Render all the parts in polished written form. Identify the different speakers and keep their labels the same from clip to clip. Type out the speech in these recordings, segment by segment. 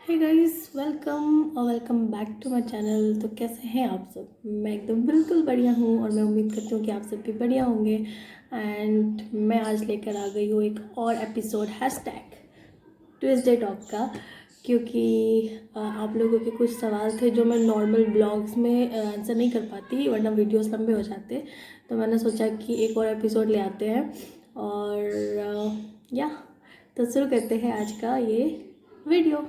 Speaker 1: हे guys, welcome और welcome back to my channel. तो कैसे हैं आप सब? मैं एकदम बिल्कुल बढ़िया हूँ और मैं उम्मीद करती हूँ कि आप सब भी बढ़िया होंगे। एंड मैं आज लेकर आ गई हूँ एक और एपिसोड हैशटैग ट्यूसडे टॉक का, क्योंकि आप लोगों के कुछ सवाल थे जो मैं नॉर्मल ब्लॉग्स में आंसर नहीं कर पाती, वरना वीडियोस लंबे हो जाते। तो मैंने सोचा कि एक और एपिसोड ले आते हैं और या तो शुरू करते हैं आज का ये वीडियो।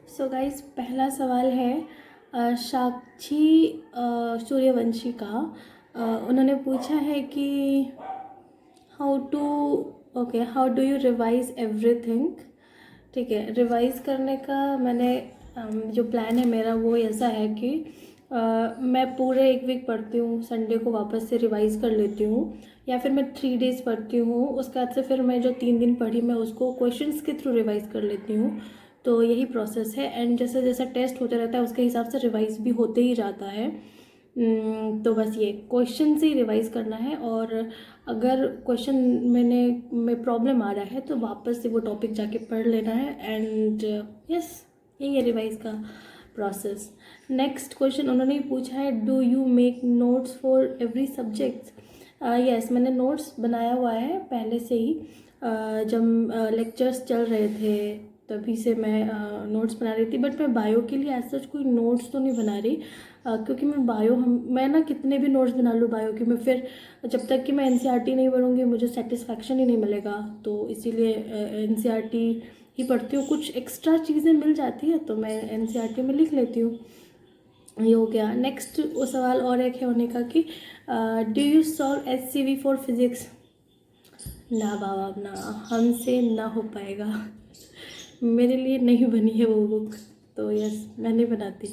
Speaker 1: सो गाइस, पहला सवाल है साक्षी सूर्यवंशी का। उन्होंने पूछा है कि how do you revise everything. ठीक है, रिवाइज करने का मैंने जो प्लान है मेरा वो ऐसा है कि मैं पूरे एक वीक पढ़ती हूँ, संडे को वापस से रिवाइज़ कर लेती हूँ, या फिर मैं 3 डेज़ पढ़ती हूँ, उसके बाद से फिर मैं जो 3 दिन पढ़ी मैं उसको क्वेश्चंस के थ्रू रिवाइज़ कर लेती हूँ। तो यही प्रोसेस है। एंड जैसे जैसा टेस्ट होते रहता है उसके हिसाब से रिवाइज़ भी होते ही जाता है। तो बस ये क्वेश्चन से ही रिवाइज़ करना है, और अगर क्वेश्चन में प्रॉब्लम आ रहा है तो वापस से वो टॉपिक जाके पढ़ लेना है। एंड यस, यही है रिवाइज़ का प्रोसेस। नेक्स्ट क्वेश्चन उन्होंने पूछा है, do you make notes for every subject. Yes, मैंने नोट्स बनाया हुआ है पहले से ही। जब लेक्चर्स चल रहे थे तभी से मैं नोट्स बना रही थी, बट मैं बायो के लिए ऐसा कोई नोट्स तो नहीं बना रही, क्योंकि मैं ना कितने भी नोट्स बना लूँ बायो की, मैं फिर जब तक कि मैं एनसीईआरटी नहीं पढ़ूँगी मुझे सेटिस्फैक्शन ही नहीं मिलेगा। तो इसीलिए एनसीईआरटी ही पढ़ती हूँ। कुछ एक्स्ट्रा चीज़ें मिल जाती है तो मैं एनसीईआरटी में लिख लेती हूँ। ये हो गया। नेक्स्ट वो सवाल और एक है होने का कि do you solve HCV for physics. ना बाबा, ना, हमसे ना हो पाएगा। मेरे लिए नहीं बनी है वो बुक, तो यस, मैं नहीं बनाती।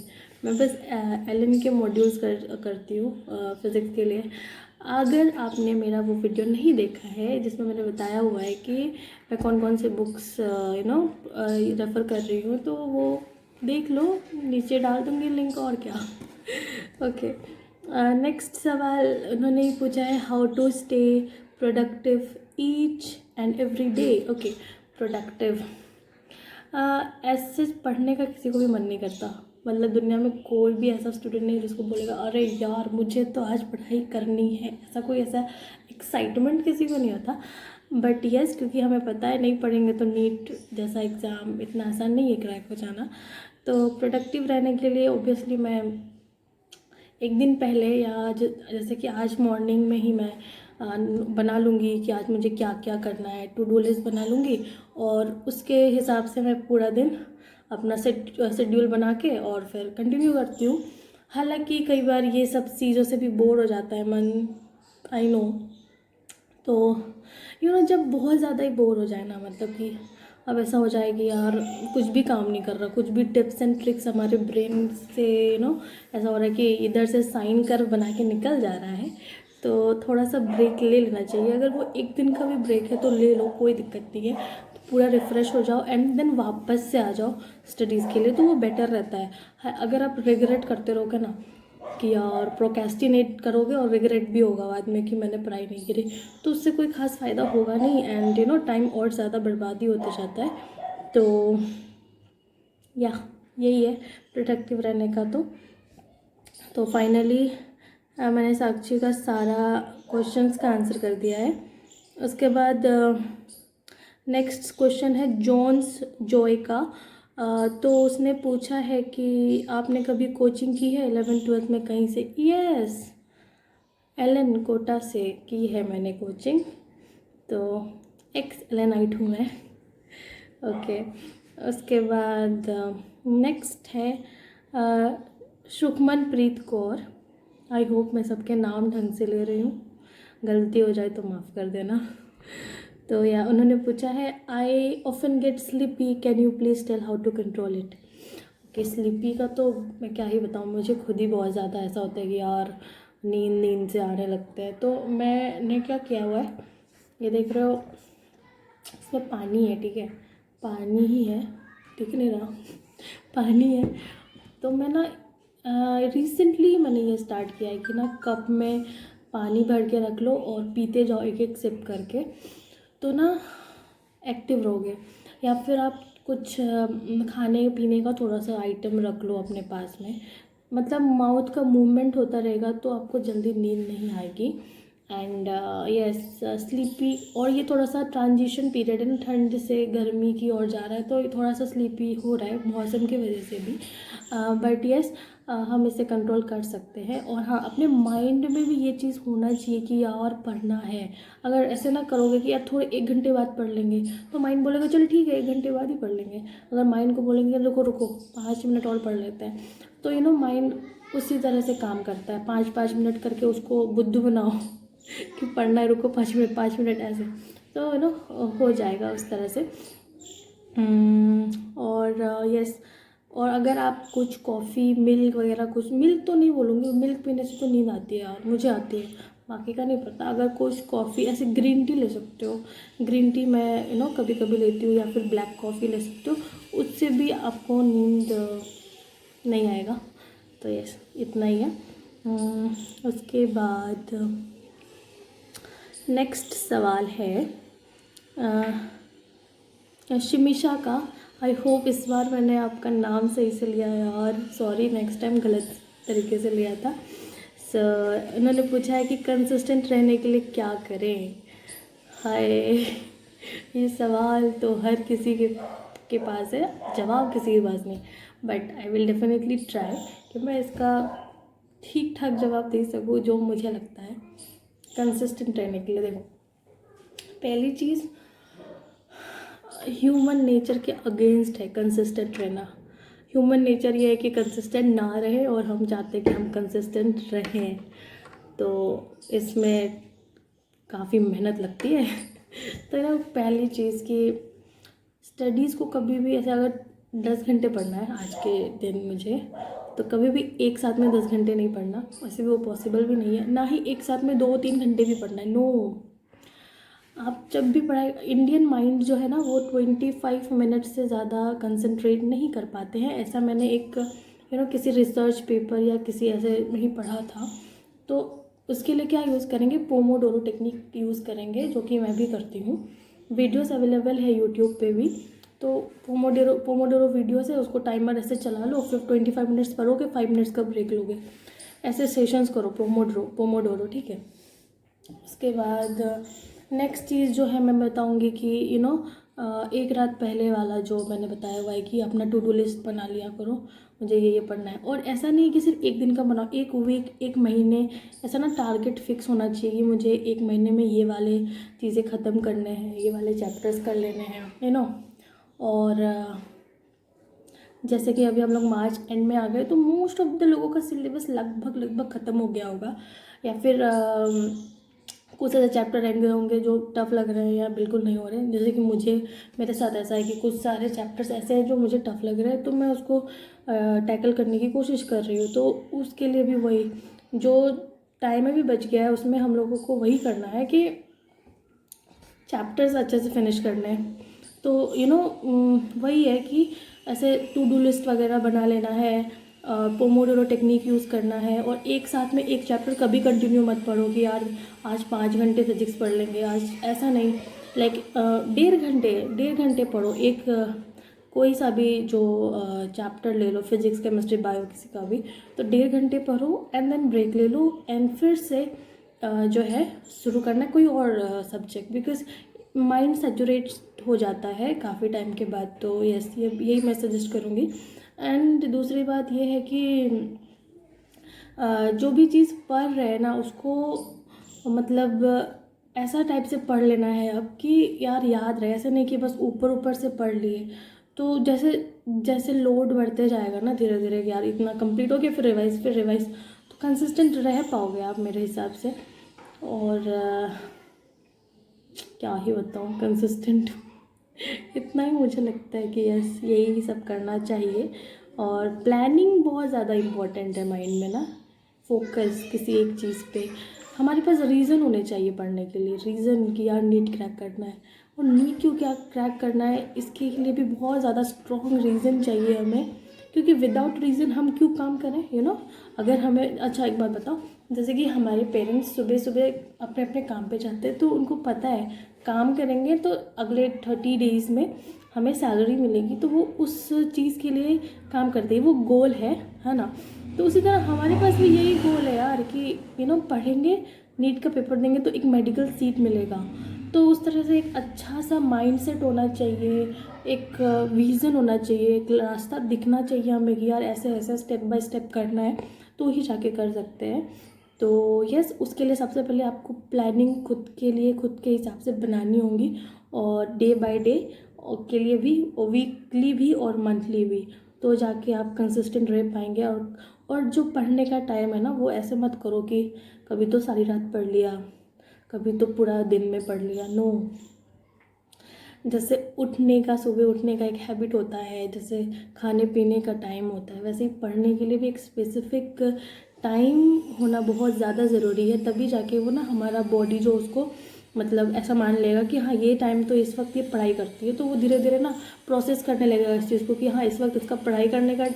Speaker 1: मैं बस एलन के मॉड्यूल्स करती हूँ फिज़िक्स के लिए। अगर आपने मेरा वो वीडियो नहीं देखा है जिसमें मैंने बताया हुआ है कि मैं कौन कौन से बुक्स रेफ़र कर रही हूँ, तो वो देख लो, नीचे डाल दूँगी लिंक, और क्या। ओके, नेक्स्ट सवाल उन्होंने पूछा है, how to stay productive each and every day. Okay, productive ऐसे पढ़ने का किसी को भी मन नहीं करता। मतलब दुनिया में कोई भी ऐसा स्टूडेंट नहीं जिसको बोलेगा अरे यार मुझे तो आज पढ़ाई करनी है, ऐसा एक्साइटमेंट किसी को नहीं होता। बट यस, क्योंकि हमें पता है नहीं पढ़ेंगे तो नीट जैसा एग्ज़ाम इतना आसान नहीं है क्रैक हो जाना। तो प्रोडक्टिव रहने के लिए ऑब्वियसली मैं एक दिन पहले या जैसे कि आज मॉर्निंग में ही मैं बना लूँगी कि आज मुझे क्या क्या करना है, टू डू लिस्ट बना लूँगी, और उसके हिसाब से मैं पूरा दिन अपना शेड्यूल बना के और फिर कंटिन्यू करती हूँ। हालांकि कई बार ये सब चीज़ों से भी बोर हो जाता है मन, आई नो। तो जब बहुत ज़्यादा ही बोर हो जाए ना, मतलब कि अब ऐसा हो जाए कि यार कुछ भी काम नहीं कर रहा, कुछ भी टिप्स एंड ट्रिक्स हमारे ब्रेन से ऐसा हो रहा है कि इधर से साइन कर बना के निकल जा रहा है, तो थोड़ा सा ब्रेक ले लेना चाहिए। अगर वो एक दिन का भी ब्रेक है तो ले लो, कोई दिक्कत नहीं है। तो पूरा रिफ़्रेश हो जाओ एंड देन वापस से आ जाओ स्टडीज़ के लिए, तो वो बेटर रहता है। अगर आप रिग्रेट करते रहोगे ना कि यार प्रोक्रेस्टिनेट करोगे और रिग्रेट भी होगा बाद में कि मैंने पढ़ाई नहीं करी, तो उससे कोई ख़ास फ़ायदा होगा नहीं, एंड टाइम और ज़्यादा बर्बादी होते जाता है। तो यही है प्रोडक्टिव रहने का। तो फाइनली मैंने साक्षी का सारा क्वेश्चंस का आंसर कर दिया है। उसके बाद नेक्स्ट क्वेश्चन है जॉन्स जॉय का। तो उसने पूछा है कि आपने कभी कोचिंग की है 11th-12th में कहीं से। यस, एलन कोटा से की है मैंने कोचिंग, तो एक्स एलेनाइट हूँ मैं। ओके, उसके बाद नेक्स्ट है सुखमन प्रीत कौर। आई होप मैं सबके नाम ढंग से ले रही हूँ, गलती हो जाए तो माफ़ कर देना। तो उन्होंने पूछा है, I often get sleepy, can you please tell how to control it. Okay, sleepy का तो मैं क्या ही बताऊँ, मुझे खुद ही बहुत ज़्यादा ऐसा होता है कि यार नींद से आने लगते हैं। तो मैंने क्या किया हुआ है, ये देख रहे हो, इसमें पानी है, ठीक है, पानी ही है, दिख नहीं रहा, पानी है। तो मैं ना रिसेंटली मैंने ये स्टार्ट किया है कि ना कप में पानी भर के रख लो और पीते जाओ एक एक सिप करके, तो ना एक्टिव रहोगे। या फिर आप कुछ खाने पीने का थोड़ा सा आइटम रख लो अपने पास में, मतलब माउथ का मूवमेंट होता रहेगा तो आपको जल्दी नींद नहीं आएगी। एंड यस स्लीपी, और ये थोड़ा सा ट्रांजिशन पीरियड है ना, ठंड से गर्मी की ओर जा रहा है, तो ये थोड़ा सा स्लीपी हो रहा है मौसम की वजह से भी, बट यस हम इसे कंट्रोल कर सकते हैं। और हाँ, अपने माइंड में भी ये चीज़ होना चाहिए कि यार पढ़ना है। अगर ऐसे ना करोगे कि यार थोड़े 1 घंटे बाद पढ़ लेंगे, तो माइंड बोलेगा चलो ठीक है 1 घंटे बाद ही पढ़ लेंगे। अगर माइंड को बोलेंगे रुको रुको 5 मिनट और पढ़ लेते हैं, तो माइंड उसी तरह से काम करता है, 5-5 मिनट करके उसको बुद्धू बनाओ कि पढ़ना है, रुको 5 मिनट 5 मिनट ऐसे, तो हो जाएगा उस तरह से। और यस, और अगर आप कुछ कॉफ़ी मिल्क वगैरह, कुछ मिल्क तो नहीं बोलूँगी, मिल्क पीने से तो नींद आती है यार, मुझे आती है, बाकी का नहीं पता। अगर कुछ कॉफ़ी ऐसे ग्रीन टी ले सकते हो, ग्रीन टी मैं कभी कभी लेती हूँ, या फिर ब्लैक कॉफ़ी ले सकते हो, उससे भी आपको नींद नहीं आएगा। तो यस इतना ही है। उसके बाद नेक्स्ट सवाल है शिमिशा का। आई होप इस बार मैंने आपका नाम सही से लिया है यार, सॉरी नेक्स्ट टाइम गलत तरीके से लिया था। उन्होंने पूछा है कि कंसिस्टेंट रहने के लिए क्या करें। हाय ये सवाल तो हर किसी के पास है, जवाब किसी के पास नहीं, but I will definitely try कि मैं इसका ठीक ठाक जवाब दे सकूँ जो मुझे लगता है कंसिस्टेंट रहने के लिए। देखो, पहली चीज़ ह्यूमन नेचर के अगेंस्ट है कंसिस्टेंट रहना। ह्यूमन नेचर ये है कि कंसिस्टेंट ना रहे, और हम चाहते हैं कि हम कंसिस्टेंट रहें, तो इसमें काफ़ी मेहनत लगती है। तो पहली चीज़ कि स्टडीज़ को कभी भी ऐसे, अगर 10 घंटे पढ़ना है आज के दिन मुझे, तो कभी भी एक साथ में 10 घंटे नहीं पढ़ना, वैसे भी वो पॉसिबल भी नहीं है, ना ही एक साथ में 2-3 घंटे भी पढ़ना है, नो। आप जब भी पढ़ाई, इंडियन माइंड जो है ना वो 25 मिनट से ज़्यादा कंसंट्रेट नहीं कर पाते हैं, ऐसा मैंने एक किसी रिसर्च पेपर या किसी ऐसे में ही पढ़ा था। तो उसके लिए क्या यूज़ करेंगे, पोमोडोरो टेक्निक यूज़ करेंगे, जो कि मैं भी करती हूँ। वीडियोस अवेलेबल है यूट्यूब पे भी, तो पोमोडोरो वीडियोस है, उसको टाइमर ऐसे चला लो, फिर 25 मिनट्स पढ़ोगे, 5 मिनट्स का ब्रेक लोगे, ऐसे सेशंस करो पोमोडोरो, ठीक है। उसके बाद नेक्स्ट चीज़ जो है मैं बताऊंगी कि एक रात पहले वाला जो मैंने बताया हुआ है कि अपना टू डू लिस्ट बना लिया करो, मुझे ये पढ़ना है। और ऐसा नहीं है कि सिर्फ एक दिन का बनाओ, एक वीक, एक महीने, ऐसा ना टारगेट फिक्स होना चाहिए कि मुझे एक महीने में ये वाले चीज़ें ख़त्म करने हैं, ये वाले चैप्टर्स कर लेने हैं और जैसे कि अभी हम लोग मार्च एंड में आ गए, तो मोस्ट ऑफ द लोगों का सिलेबस लगभग ख़त्म हो गया होगा, या फिर कुछ ऐसे चैप्टर रह गए होंगे जो टफ़ लग रहे हैं या बिल्कुल नहीं हो रहे हैं। जैसे कि मेरे साथ ऐसा है कि कुछ सारे चैप्टर्स ऐसे हैं जो मुझे टफ़ लग रहे हैं, तो मैं उसको टैकल करने की कोशिश कर रही हूँ। तो उसके लिए भी वही जो टाइम अभी बच गया है, उसमें हम लोगों को वही करना है कि चैप्टर्स अच्छे से फिनिश करने हैं। तो वही है कि ऐसे टू डू लिस्ट वगैरह बना लेना है, पोमोडोरो टेक्निक यूज़ करना है, और एक साथ में एक चैप्टर कभी कंटिन्यू मत पढ़ो कि यार आज 5 घंटे फिजिक्स पढ़ लेंगे आज, ऐसा नहीं। लाइक 1.5 घंटे पढ़ो, एक कोई सा भी जो चैप्टर ले लो, फिजिक्स केमिस्ट्री बायो किसी का भी, तो 1.5 घंटे पढ़ो एंड देन ब्रेक ले लो, एंड फिर से जो है शुरू करना है कोई और सब्जेक्ट, बिकॉज माइंड सैचुरेट हो जाता है काफ़ी टाइम के बाद। तो यस, यही मैं सजेस्ट करूँगी। एंड दूसरी बात ये है कि जो भी चीज़ पढ़ रहे हैं ना, उसको मतलब ऐसा टाइप से पढ़ लेना है अब कि यार याद रहे, ऐसे नहीं कि बस ऊपर ऊपर से पढ़ लिए। तो जैसे जैसे लोड बढ़ते जाएगा ना धीरे धीरे, यार इतना कंप्लीट हो गया, फिर रिवाइज, तो कंसिस्टेंट रह पाओगे आप मेरे हिसाब से। और क्या ही बताऊँ, कंसिस्टेंट इतना ही मुझे लगता है कि यस यही सब करना चाहिए। और प्लानिंग बहुत ज़्यादा इम्पॉर्टेंट है माइंड में ना, फोकस किसी एक चीज़ पे। हमारे पास रीज़न होने चाहिए पढ़ने के लिए, रीज़न कि यार नीट क्रैक करना है, और नीट क्यों क्या क्रैक करना है, इसके लिए भी बहुत ज़्यादा स्ट्रॉन्ग रीज़न चाहिए हमें क्योंकि विदाउट रीज़न हम क्यों काम करें, यू नो। अगर हमें, अच्छा एक बात बताओ, जैसे कि हमारे पेरेंट्स सुबह सुबह अपने अपने काम पे जाते हैं, तो उनको पता है काम करेंगे तो अगले 30 डेज़ में हमें सैलरी मिलेगी, तो वो उस चीज़ के लिए काम करते हैं, वो गोल है ना। तो उसी तरह हमारे पास भी यही गोल है यार कि यू नो पढ़ेंगे, नीट का पेपर देंगे तो एक मेडिकल सीट मिलेगा। तो उस तरह से एक अच्छा सा माइंडसेट होना चाहिए, एक विज़न होना चाहिए, एक रास्ता दिखना चाहिए हमें कि यार ऐसे ऐसे स्टेप बाय स्टेप करना है, तो ही जाके कर सकते हैं। तो यस, उसके लिए सबसे पहले आपको प्लानिंग खुद के लिए खुद के हिसाब से बनानी होगी, और डे बाय डे के लिए भी, वीकली भी और मंथली भी, तो जाके आप कंसिस्टेंट रह पाएंगे। और जो पढ़ने का टाइम है ना, वो ऐसे मत करो कि कभी तो सारी रात पढ़ लिया, कभी तो पूरा दिन में पढ़ लिया। नो, जैसे उठने का, सुबह उठने का एक हैबिट होता है, जैसे खाने पीने का टाइम होता है, वैसे ही पढ़ने के लिए भी एक स्पेसिफिक टाइम होना बहुत ज़्यादा ज़रूरी है। तभी जाके वो ना हमारा बॉडी जो उसको मतलब ऐसा मान लेगा कि हाँ ये टाइम तो इस वक्त ये पढ़ाई करती है, तो वो धीरे धीरे ना प्रोसेस करने लगेगा इस चीज़ को कि हाँ इस वक्त इसका पढ़ाई करने का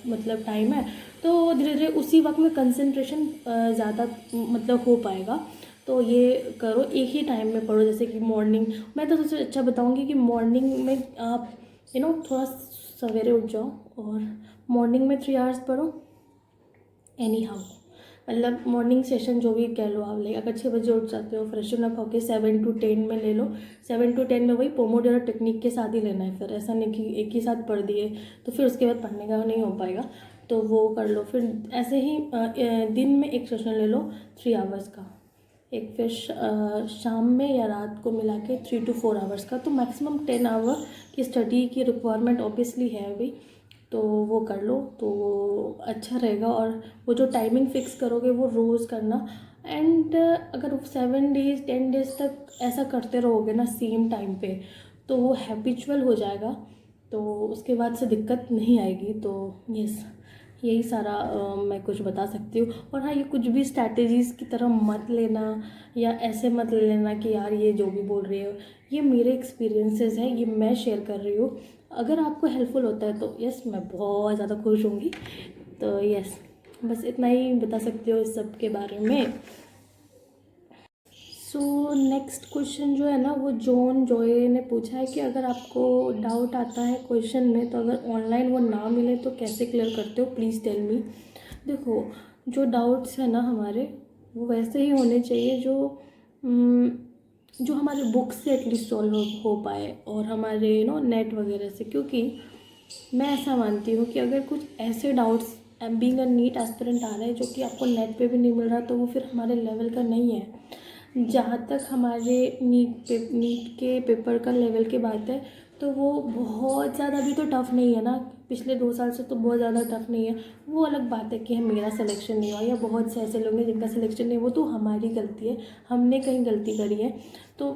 Speaker 1: मतलब टाइम है, तो धीरे धीरे उसी वक्त में कंसंट्रेशन ज़्यादा मतलब हो पाएगा। तो ये करो, एक ही टाइम में पढ़ो, जैसे कि मॉर्निंग। मैं तो सबसे अच्छा बताऊंगी कि मॉर्निंग में आप यू नो थोड़ा सवेरे उठ जाओ और मॉर्निंग में 3 आवर्स पढ़ो एनी हाउ। मतलब मॉर्निंग सेशन जो भी कह लो आप, अगर 6 बजे उठ जाते हो, फ्रेशन अप होके 7 to 10 में ले लो। 7 to 10 में वही पोमोडोरो टेक्निक के साथ ही लेना है, फिर ऐसा नहीं कि एक ही साथ पढ़ दिए तो फिर उसके बाद पढ़ने का नहीं हो पाएगा, तो वो कर लो। फिर ऐसे ही दिन में एक सेशन ले लो 3 आवर्स का, एक फिर शाम में या रात को मिला के 3 to 4 आवर्स का, तो मैक्सिमम 10 आवर की स्टडी की रिक्वायरमेंट ऑब्वियसली है अभी, तो वो कर लो तो वो अच्छा रहेगा। और वो जो टाइमिंग फिक्स करोगे वो रोज़ करना, एंड अगर 7 डेज 10 डेज तक ऐसा करते रहोगे ना सेम टाइम पे, तो वो हैबिचुअल हो जाएगा, तो उसके बाद से दिक्कत नहीं आएगी। तो यस, यही सारा मैं कुछ बता सकती हूँ। और हाँ, ये कुछ भी स्ट्रैटेजीज़ की तरह मत लेना, या ऐसे मत लेना कि यार ये जो भी बोल रही हो, ये मेरे एक्सपीरियंसेस हैं, ये मैं शेयर कर रही हूँ। अगर आपको हेल्पफुल होता है तो यस, मैं बहुत ज़्यादा खुश होंगी। तो यस, बस इतना ही बता सकती हूँ इस सब के बारे में। सो नेक्स्ट क्वेश्चन जो है ना, वो जॉन जॉय ने पूछा है कि अगर आपको डाउट आता है क्वेश्चन में, तो अगर ऑनलाइन वो ना मिले तो कैसे क्लियर करते हो, प्लीज़ टेल मी। देखो, जो डाउट्स हैं ना हमारे, वो वैसे ही होने चाहिए जो जो हमारे बुक से एटलीस्ट सॉल्व हो पाए, और हमारे नेट वगैरह से। क्योंकि मैं ऐसा मानती हूँ कि अगर कुछ ऐसे doubts being a NEET aspirant आ रहे हैं जो कि आपको नेट पे भी नहीं मिल रहा, तो वो फिर हमारे लेवल का नहीं है। जहाँ तक हमारे नीट के पेपर का लेवल की बात है, तो वो बहुत ज़्यादा भी तो टफ़ नहीं है ना, पिछले 2 साल से तो बहुत ज़्यादा टफ़ नहीं है। वो अलग बात है कि मेरा सिलेक्शन नहीं हुआ, या बहुत से ऐसे लोग हैं जिनका सिलेक्शन नहीं, वो तो हमारी गलती है, हमने कहीं गलती करी है। तो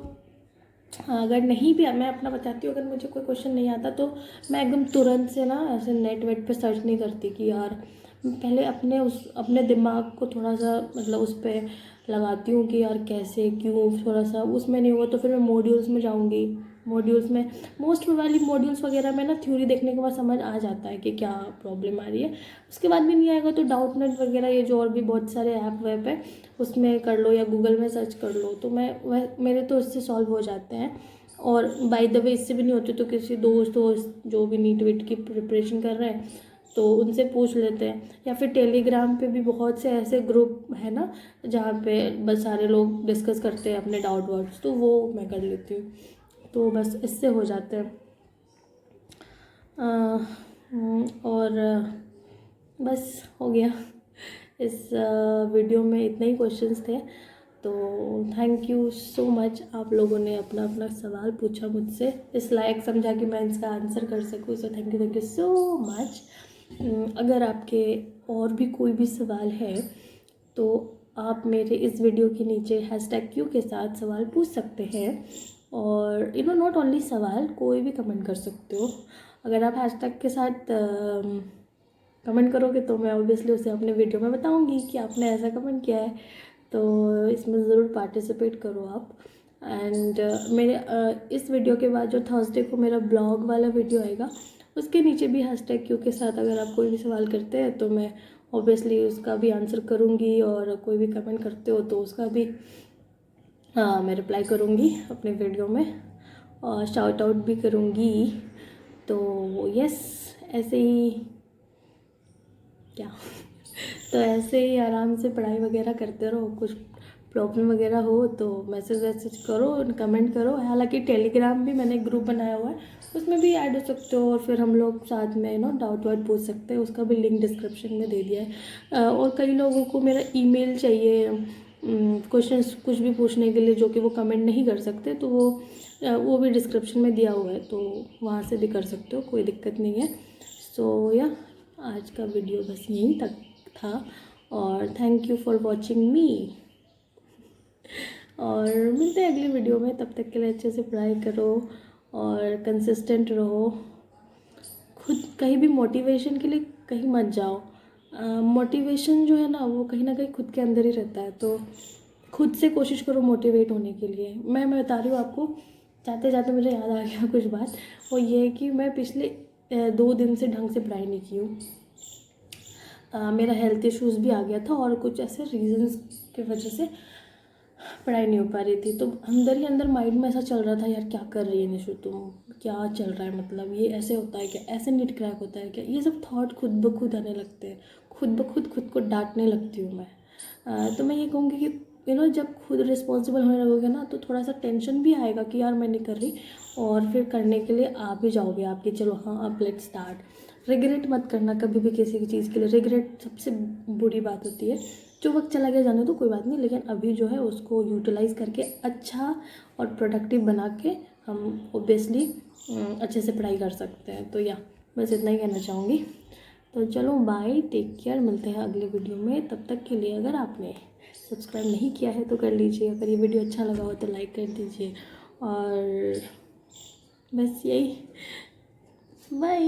Speaker 1: अगर नहीं भी, मैं अपना बताती हूँ, अगर मुझे कोई क्वेश्चन नहीं आता तो मैं एकदम तुरंत से ना ऐसे नेट वेट पे सर्च नहीं करती कि यार, पहले अपने दिमाग को थोड़ा सा मतलब उस पर लगाती हूँ कि यार कैसे क्यों, थोड़ा सा उसमें नहीं हुआ तो फिर मैं मॉड्यूल्स में जाऊँगी। मॉड्यूल्स में मोस्ट प्रोबेबली मॉड्यूल्स वगैरह में ना थ्योरी देखने के बाद समझ आ जाता है कि क्या प्रॉब्लम आ रही है। उसके बाद भी नहीं आएगा तो डाउट नेट वगैरह, ये जो और भी बहुत सारे ऐप वेब है उसमें कर लो, या गूगल में सर्च कर लो, तो मेरे तो इससे सॉल्व हो जाते हैं। और बाय द वे, इससे भी नहीं होते तो किसी दोस्त जो भी नीट वीट की प्रिपरेशन कर रहे हैं तो उनसे पूछ लेते हैं, या फिर टेलीग्राम पे भी बहुत से ऐसे ग्रुप है ना जहाँ पे बस सारे लोग डिस्कस करते हैं अपने डाउट वाउट्स, तो वो मैं कर लेती हूँ, तो बस इससे हो जाते हैं। और बस हो गया। इस वीडियो में इतने ही क्वेश्चंस थे, तो थैंक यू सो मच, आप लोगों ने अपना अपना सवाल पूछा मुझसे, इस लायक समझा कि मैं इसका आंसर कर सकूँ, so thank you so much. अगर आपके और भी कोई भी सवाल है तो आप मेरे इस वीडियो के नीचे #Q के साथ सवाल पूछ सकते हैं, और नॉट ओनली सवाल, कोई भी कमेंट कर सकते हो। अगर आप हैशटैग के साथ कमेंट करोगे तो मैं ऑब्वियसली उसे अपने वीडियो में बताऊंगी कि आपने ऐसा कमेंट किया है, तो इसमें ज़रूर पार्टिसिपेट करो आप। एंड मेरे इस वीडियो के बाद जो थर्सडे को मेरा ब्लॉग वाला वीडियो आएगा, उसके नीचे भी #Q के साथ अगर आप कोई भी सवाल करते हैं तो मैं ऑब्वियसली उसका भी आंसर करूँगी, और कोई भी कमेंट करते हो तो उसका भी मैं रिप्लाई करूँगी अपने वीडियो में, और शाउट आउट भी करूँगी। तो यस, ऐसे ही क्या तो ऐसे ही आराम से पढ़ाई वगैरह करते रहो। कुछ प्रॉब्लम वगैरह हो तो मैसेज वैसेज करो, कमेंट करो। हालांकि टेलीग्राम भी मैंने ग्रुप बनाया हुआ है, उसमें भी ऐड हो सकते हो, और फिर हम लोग साथ में डाउट वाउट पूछ सकते हैं। उसका भी लिंक डिस्क्रिप्शन में दे दिया है। और कई लोगों को मेरा ईमेल चाहिए क्वेश्चंस कुछ भी पूछने के लिए, जो कि वो कमेंट नहीं कर सकते, तो वो भी डिस्क्रिप्शन में दिया हुआ है, तो वहाँ से भी कर सकते हो, कोई दिक्कत नहीं है। सो या आज का वीडियो बस यहीं तक था, और थैंक यू फॉर वॉचिंग मी, और मिलते हैं अगली वीडियो में। तब तक के लिए अच्छे से पढ़ाई करो और कंसिस्टेंट रहो। खुद कहीं भी मोटिवेशन के लिए कहीं मत जाओ। मोटिवेशन जो है ना, वो कहीं ना कहीं खुद के अंदर ही रहता है, तो खुद से कोशिश करो मोटिवेट होने के लिए। मैं बता रही हूँ आपको, जाते जाते मुझे याद आ गया कुछ बात। वो ये है कि मैं पिछले 2 दिन से ढंग से पढ़ाई नहीं की हूँ। मेरा हेल्थ इश्यूज़ भी आ गया था, और कुछ ऐसे रीजंस की वजह से पढ़ाई नहीं हो पा रही थी। तो अंदर ही अंदर माइंड में ऐसा चल रहा था, यार क्या कर रही है निशु तुम, क्या चल रहा है, मतलब ये ऐसे होता है क्या, ऐसे नीट क्रैक होता है क्या, ये सब थॉट खुद ब खुद आने लगते हैं। खुद ब खुद को डांटने लगती हूँ मैं। तो मैं ये कहूँगी कि जब खुद रिस्पॉन्सिबल होने लगोगे ना, तो थोड़ा सा टेंशन भी आएगा कि यार मैं नहीं कर रही, और फिर करने के लिए आप ही जाओगे, आपकी चलो हाँ अब लेट स्टार्ट। रिग्रेट मत करना कभी भी किसी की चीज़ के लिए। रिग्रेट सबसे बुरी बात होती है। जो वक्त चला गया जाने तो कोई बात नहीं, लेकिन अभी जो है उसको यूटिलाइज़ करके अच्छा और प्रोडक्टिव बना के हम ओबियसली अच्छे से पढ़ाई कर सकते हैं। तो या बस इतना ही कहना चाहूँगी। तो चलो बाय, टेक केयर, मिलते हैं अगले वीडियो में। तब तक के लिए अगर आपने सब्सक्राइब नहीं किया है तो कर लीजिए, अगर ये वीडियो अच्छा लगा हो तो लाइक कर दीजिए, और बस यही, बाय।